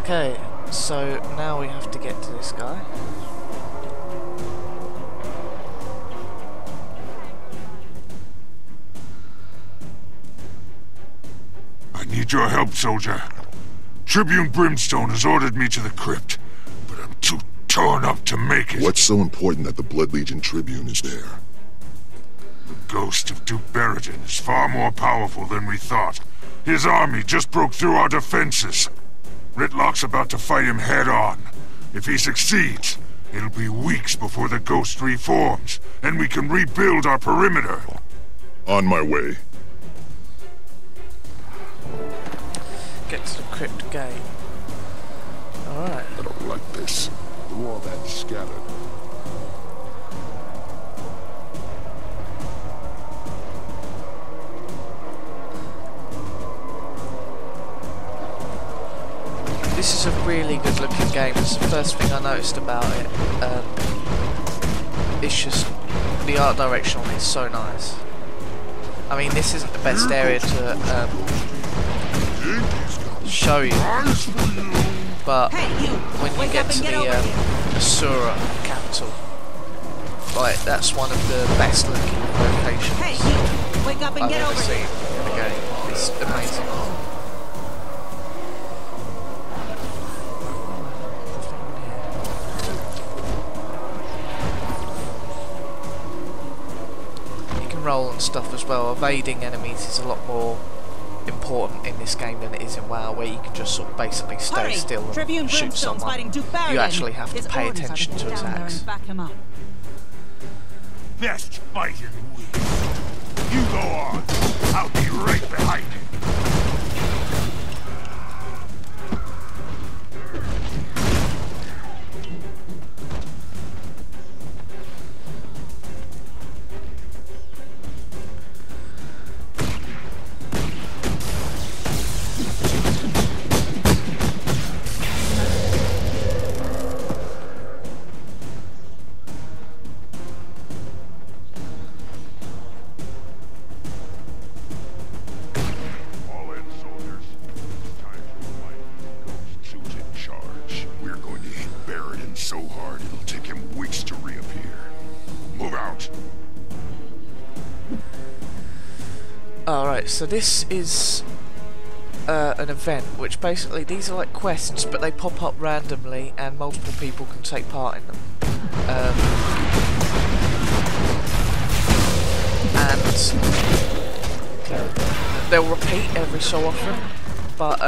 Okay, so now we have to get to this guy. I need your help, soldier. Tribune Brimstone has ordered me to the crypt, but I'm too torn up to make it. What's so important that the Blood Legion Tribune is there? The ghost of Duke Barrington is far more powerful than we thought. His army just broke through our defenses. Ritlock's about to fight him head-on. If he succeeds, it'll be weeks before the ghost reforms, and we can rebuild our perimeter. On my way. Get to the crypt gate. Alright. I don't like this. Do all that scattered. This is a really good looking game. It's the first thing I noticed about it. It's just the art direction on it is so nice. I mean, this isn't the best area to show you, but when you get to the Asura capital, like, that's one of the best looking locations I've ever seen in a game. It's amazing. Roll and stuff as well. Evading enemies is a lot more important in this game than it is in WoW, where you can just sort of basically stay still and shoot someone. You actually have to pay attention to attacks. Best fighting week. You go on. I'll be right behind you. Alright, so this is an event which basically, these are like quests, but they pop up randomly and multiple people can take part in them. And they'll repeat every so often, but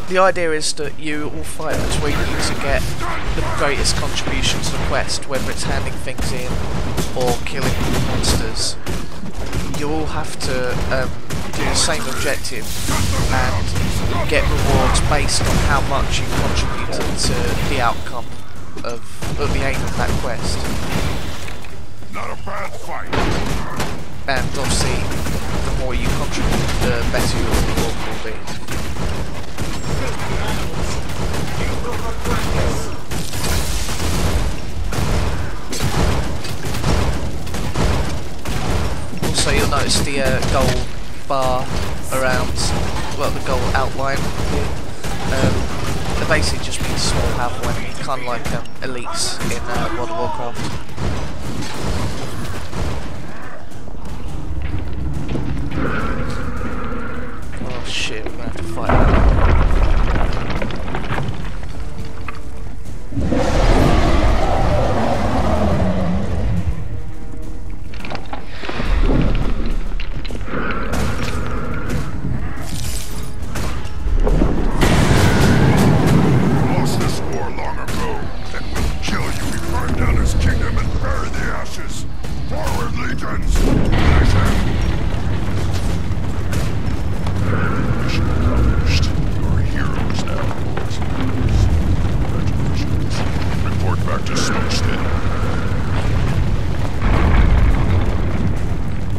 the idea is that you will fight between you to get the greatest contribution to the quest, whether it's handing things in or killing monsters. You all have to do the same objective and get rewards based on how much you contributed to the outcome of the aim of that quest. Not a bad fight. And obviously, the more you contribute, the better your reward will be. So you'll notice the gold bar around, well, the gold outline here. It basically just means small powerful enemy, kind of like elites in World of Warcraft. Oh shit, we're gonna have to fight that.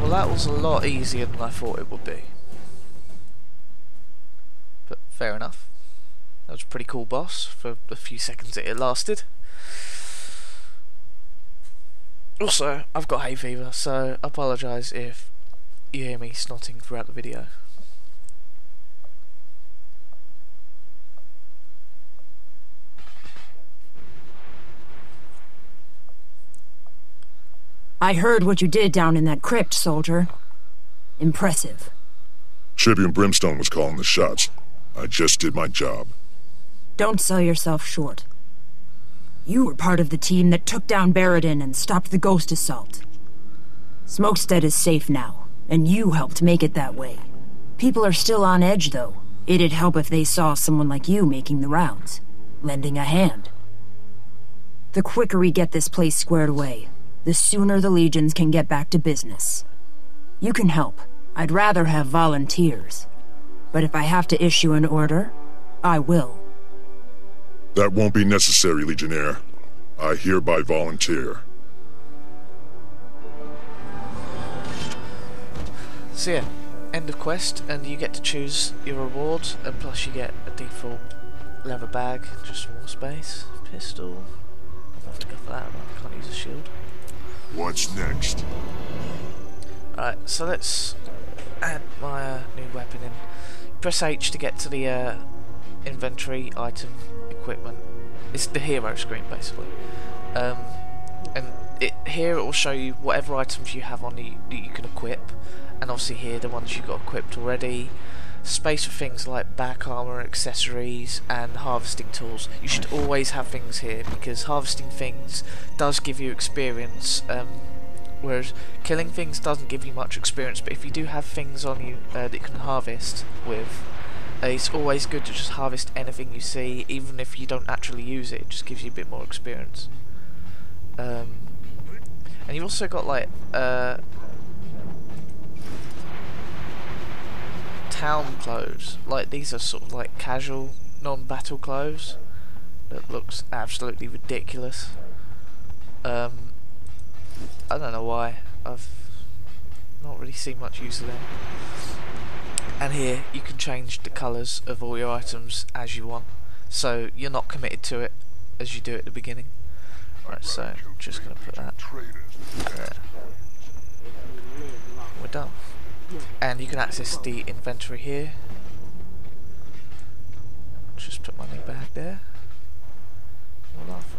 That was a lot easier than I thought it would be. But fair enough. That was a pretty cool boss for the few seconds that it lasted. Also, I've got hay fever, so I apologise if you hear me snotting throughout the video. I heard what you did down in that crypt, soldier. Impressive. Tribune Brimstone was calling the shots. I just did my job. Don't sell yourself short. You were part of the team that took down Baradin and stopped the ghost assault. Smokestead is safe now, and you helped make it that way. People are still on edge, though. It'd help if they saw someone like you making the rounds, lending a hand. The quicker we get this place squared away, the sooner the Legions can get back to business. You can help. I'd rather have volunteers. But if I have to issue an order, I will. That won't be necessary, Legionnaire. I hereby volunteer. So yeah, end of quest, and you get to choose your reward, and plus you get a default leather bag, just more space, pistol. I'll have to go for that, I can't use a shield. What's next? Alright, so let's add my new weapon in. Press H to get to the inventory, item, equipment. It's the hero screen basically. And here it will show you whatever items you have on you that you can equip. And obviously here the ones you got equipped already. Space for things like back armor, accessories, and harvesting tools. You should always have things here because harvesting things does give you experience. Whereas killing things doesn't give you much experience, but if you do have things on you that you can harvest with, it's always good to just harvest anything you see, even if you don't actually use it. It just gives you a bit more experience. And you've also got like town clothes. Like these are sort of like casual, non-battle clothes that looks absolutely ridiculous. I don't know why. I've not really seen much use of them. And here you can change the colours of all your items as you want, so you're not committed to it as you do at the beginning. Right, so I'm just going to put that there. We're done. And you can access the inventory here. Just put my new bag there. We'll laugh.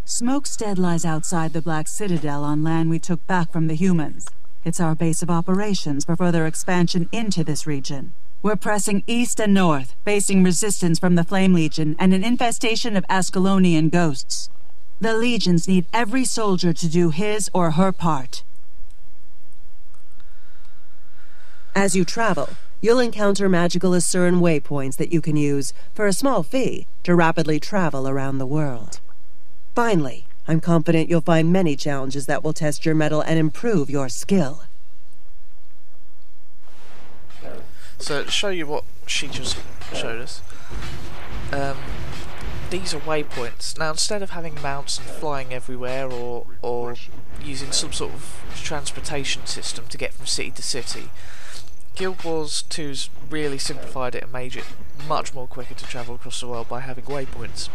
Smokestead lies outside the Black Citadel on land we took back from the humans. It's our base of operations for further expansion into this region. We're pressing east and north, facing resistance from the Flame Legion and an infestation of Ascalonian ghosts. The Legions need every soldier to do his or her part. As you travel, you'll encounter magical Asuran waypoints that you can use, for a small fee, to rapidly travel around the world. Finally, I'm confident you'll find many challenges that will test your mettle and improve your skill. So to show you what she just showed us, these are waypoints. Now instead of having mounts and flying everywhere or using some sort of transportation system to get from city to city, Guild Wars 2's really simplified it and made it much more quicker to travel across the world by having waypoints.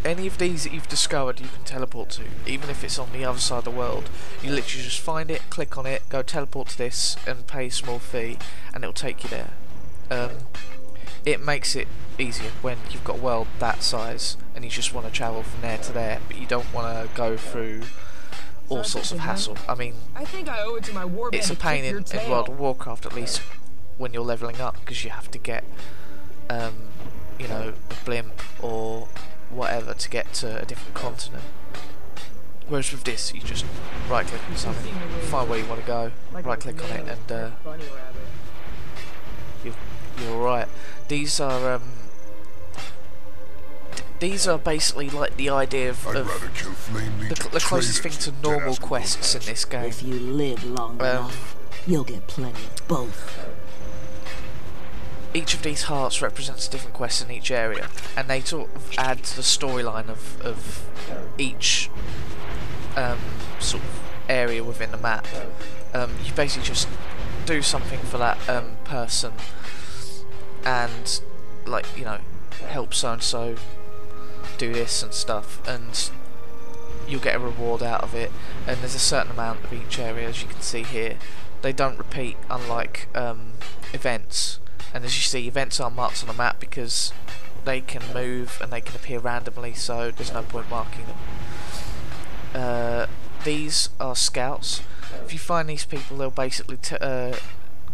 Any of these that you've discovered you can teleport to, even if it's on the other side of the world. You literally just find it, click on it, go teleport to this and pay a small fee and it'll take you there. It makes it easier when you've got a world that size and you just want to travel from there to there, but you don't want to go through all sorts of hassle. I mean, I think I owe it to my warband. It's a pain in World of Warcraft, at least when you're leveling up, because you have to get you know, a blimp or whatever to get to a different continent. Whereas with this, you just right click on something, find where you want to go, right click on it, and you're alright. These are basically like the idea of the closest thing to normal quests in this game. If you live long enough, you'll get plenty of both. Each of these hearts represents a different quest in each area, and they sort of add to the storyline of each sort of area within the map. You basically just do something for that person, and like, you know, help so and so do this and stuff, and you'll get a reward out of it. And there's a certain amount of each area, as you can see here. They don't repeat, unlike events. And as you see, events are marked on the map because they can move and they can appear randomly, so there's no point marking them. These are scouts. If you find these people, they'll basically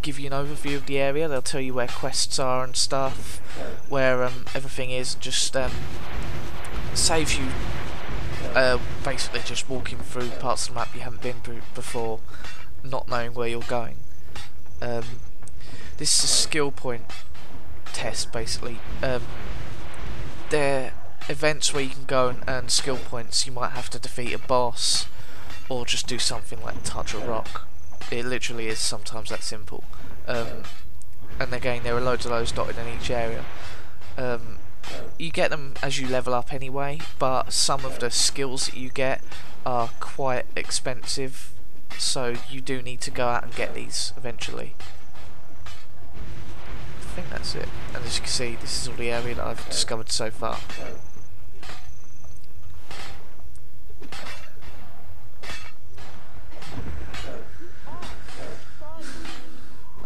give you an overview of the area. They'll tell you where quests are and stuff, where everything is. Just saves you basically just walking through parts of the map you haven't been through before, not knowing where you're going. This is a skill point test, basically. They're events where you can go and earn skill points. You might have to defeat a boss, or just do something like touch a rock. It literally is sometimes that simple. And again, there are loads of those dotted in each area. You get them as you level up anyway, but some of the skills that you get are quite expensive, so you do need to go out and get these eventually. I think that's it. And as you can see, this is all the area that I've discovered so far.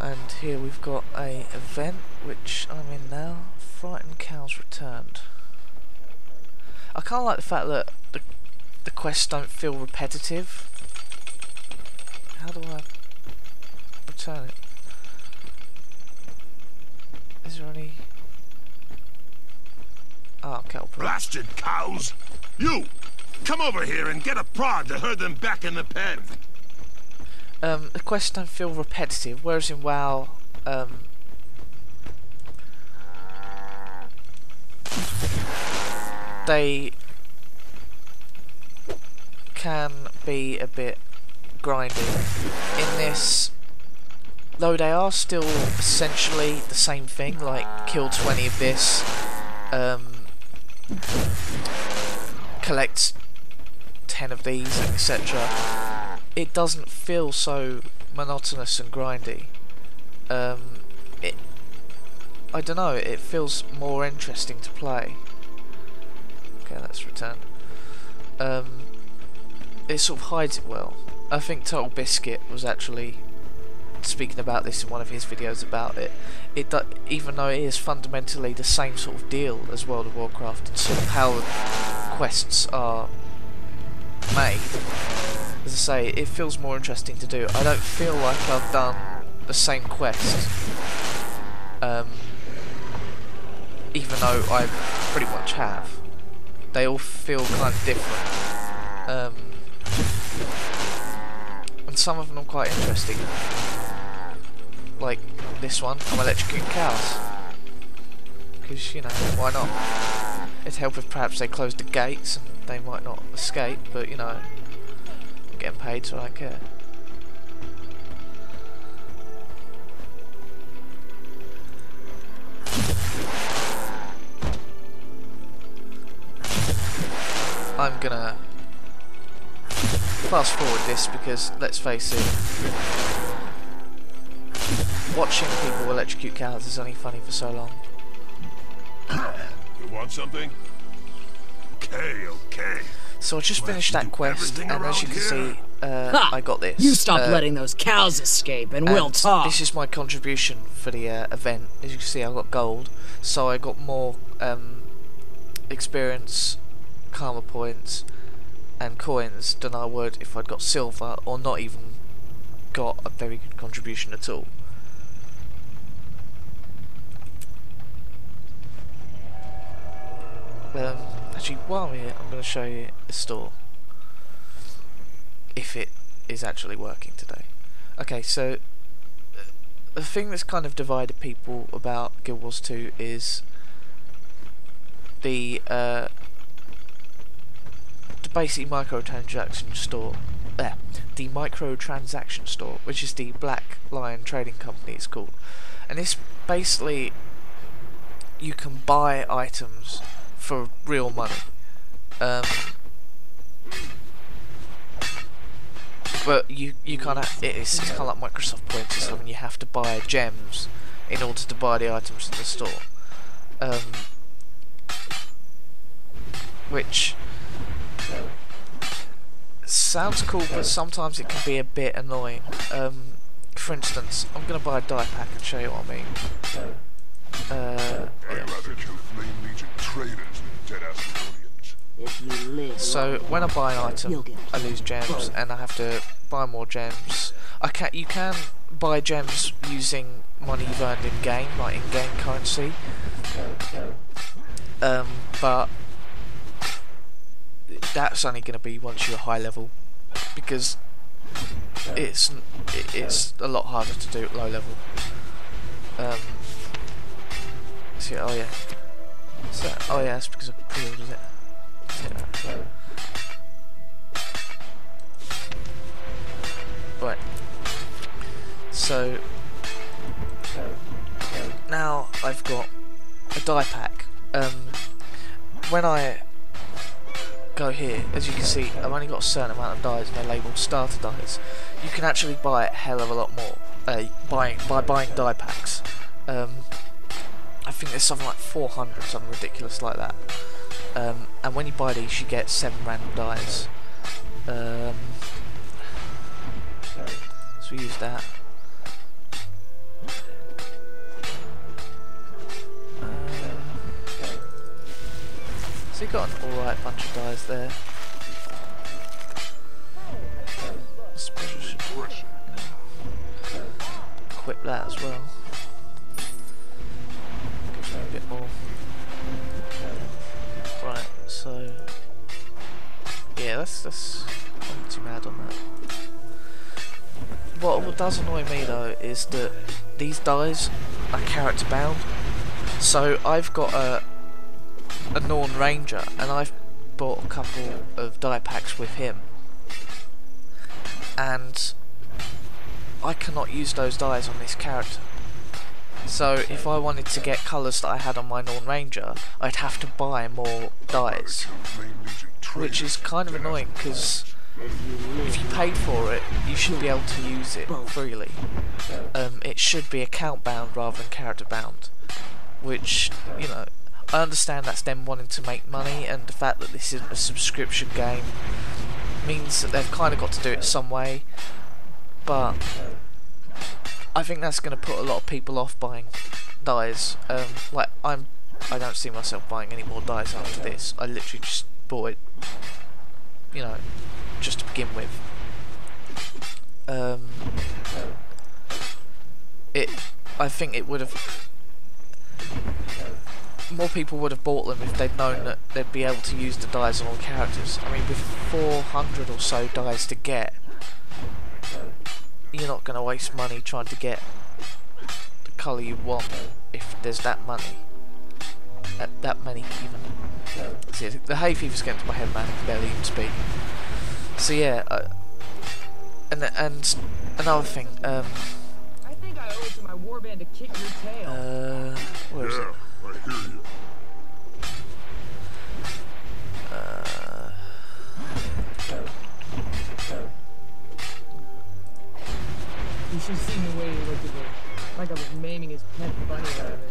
And here we've got a event which I'm in now. Frightened cows returned. I kind of like the fact that the quests don't feel repetitive. How do I return it? Is there any... Oh, cattle prod. Blasted cows! You! Come over here and get a prod to herd them back in the pen! The quests don't feel repetitive, whereas in WoW, they can be a bit grindy. In this, though, they are still essentially the same thing, like kill 20 of this, collect 10 of these, etc. It doesn't feel so monotonous and grindy. I don't know, it feels more interesting to play. Okay, let's return. It sort of hides it well. I think Total Biscuit was actually speaking about this in one of his videos about it. Even though it is fundamentally the same sort of deal as World of Warcraft, and sort of how the quests are made, as I say, it feels more interesting to do. I don't feel like I've done the same quest, even though I pretty much have. They all feel kind of different, and some of them are quite interesting. Like this one, I'm electrocuting cows, because, you know, why not? It'd help if perhaps they closed the gates and they might not escape, but, you know, I'm getting paid, so I don't care. I'm gonna fast forward this because, let's face it, watching people electrocute cows is only funny for so long. You want something? Okay, okay. So I just finished that quest, and as you can see, I got this. You stop letting those cows escape, and we'll talk. This is my contribution for the event. As you can see, I got gold, so I got more experience, karma points, and coins than I would if I'd got silver, or not even got a very good contribution at all. Actually, while we're here, I'm going to show you the store, if it is actually working today. Okay, so the thing that's kind of divided people about Guild Wars 2 is the basic microtransaction store. The microtransaction store, which is the Black Lion Trading Company, it's called. And this basically, you can buy items for real money, but you kind of, it's kind of like Microsoft points or something. You have to buy gems in order to buy the items in the store, which sounds cool, but sometimes it can be a bit annoying. for instance, I'm going to buy a die pack and show you what I mean. I'd rather kill Flame Legion traitors than dead Astronians. If you live So when I buy an item, I lose gems, and I have to buy more gems. You can buy gems using money you've earned in game, like in-game currency. But that's only going to be once you're high level, because it's a lot harder to do at low level. So oh yeah, it's because I pre-ordered it. Right. So now I've got a die pack. When I go here, as you can see, I've only got a certain amount of dies, and they're labelled starter dies. You can actually buy a hell of a lot more by buying die packs. I think there's something like 400, something ridiculous like that. And when you buy these, you get 7 random dies. So we use that. So you've got an alright bunch of dies there. Special should equip that as well. Gives me a bit more. Right, so yeah, that's I'm not too mad on that. What does annoy me though is that these dies are character bound. So I've got a Norn Ranger, and I've bought a couple of die packs with him, and I cannot use those dies on this character. So if I wanted to get colours that I had on my Norn Ranger, I'd have to buy more dies, which is kind of annoying, because if you paid for it, you should be able to use it freely. It should be account bound rather than character bound, which, you know, I understand that's them wanting to make money, and the fact that this is a subscription game means that they've kind of got to do it some way, but I think that's going to put a lot of people off buying dies. Like, I don't see myself buying any more dies after this. I literally just bought it, you know, just to begin with. I think it would have, more people would have bought them if they'd known that they'd be able to use the dies on all characters. I mean, with 400 or so dies to get, you're not going to waste money trying to get the colour you want if there's that money. That many even. See, the hay fever's getting to my head, man. I can barely even speak. So yeah, and another thing. I think I owe it to my warband to kick your tail. Where is it? I hear you. You should have seen the way he looked at me, like I was maiming his pet bunny or whatever.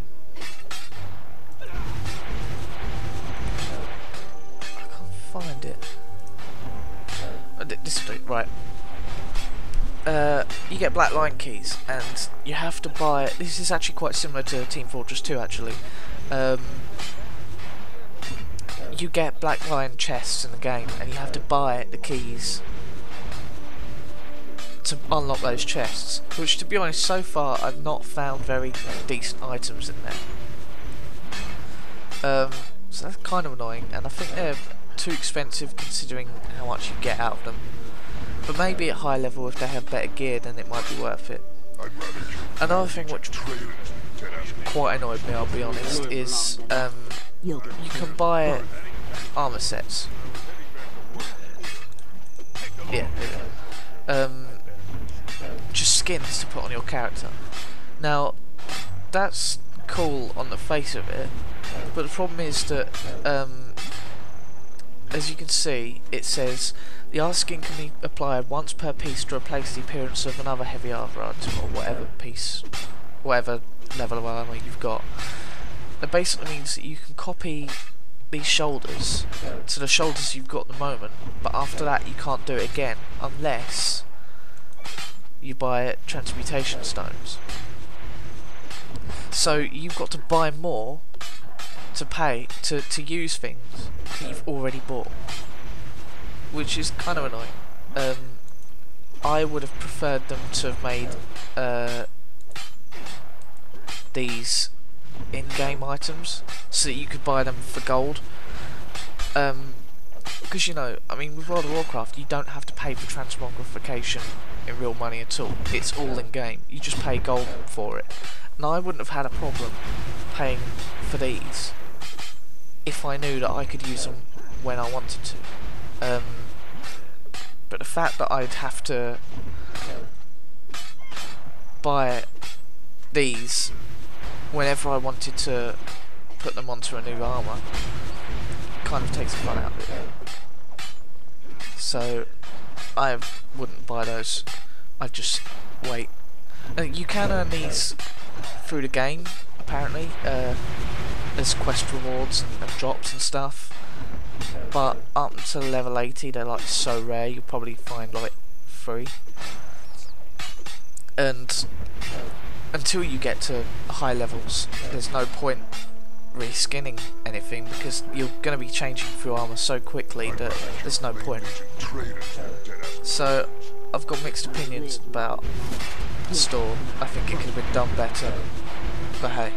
I can't find it. This will do, right. You get Black Lion keys, and you have to buy. This is actually quite similar to Team Fortress 2, actually. You get Black Lion chests in the game, and you have to buy the keys to unlock those chests, which, to be honest, so far I've not found very decent items in there. So that's kind of annoying, and I think they're too expensive considering how much you get out of them. But maybe at high level, if they have better gear, then it might be worth it. Another thing which quite annoyed me, I'll be honest, is you can buy armor sets. Yeah, just skins to put on your character. Now, that's cool on the face of it, but the problem is that, as you can see, it says the armor skin can be applied once per piece to replace the appearance of another heavy armor item, or whatever piece, whatever level of armor you've got. That basically means that you can copy these shoulders to the shoulders you've got at the moment, but after that you can't do it again unless you buy transmutation stones. So you've got to buy more to pay to use things that you've already bought, which is kind of annoying. I would have preferred them to have made these in-game items so that you could buy them for gold. Because, you know, I mean, with World of Warcraft, you don't have to pay for transmogrification in real money at all. It's all in-game. You just pay gold for it. And I wouldn't have had a problem paying for these if I knew that I could use them when I wanted to. But the fact that I'd have to buy these whenever I wanted to put them onto a new armour kind of takes the fun out of it. So I wouldn't buy those. I'd just wait. You can earn these through the game, apparently. There's quest rewards and drops and stuff. But up until level 80, they're like so rare. You'll probably find like 3. And until you get to high levels, there's no point reskinning anything because you're going to be changing through armour so quickly that there's no point. So I've got mixed opinions about the store. I think it could have been done better, but hey.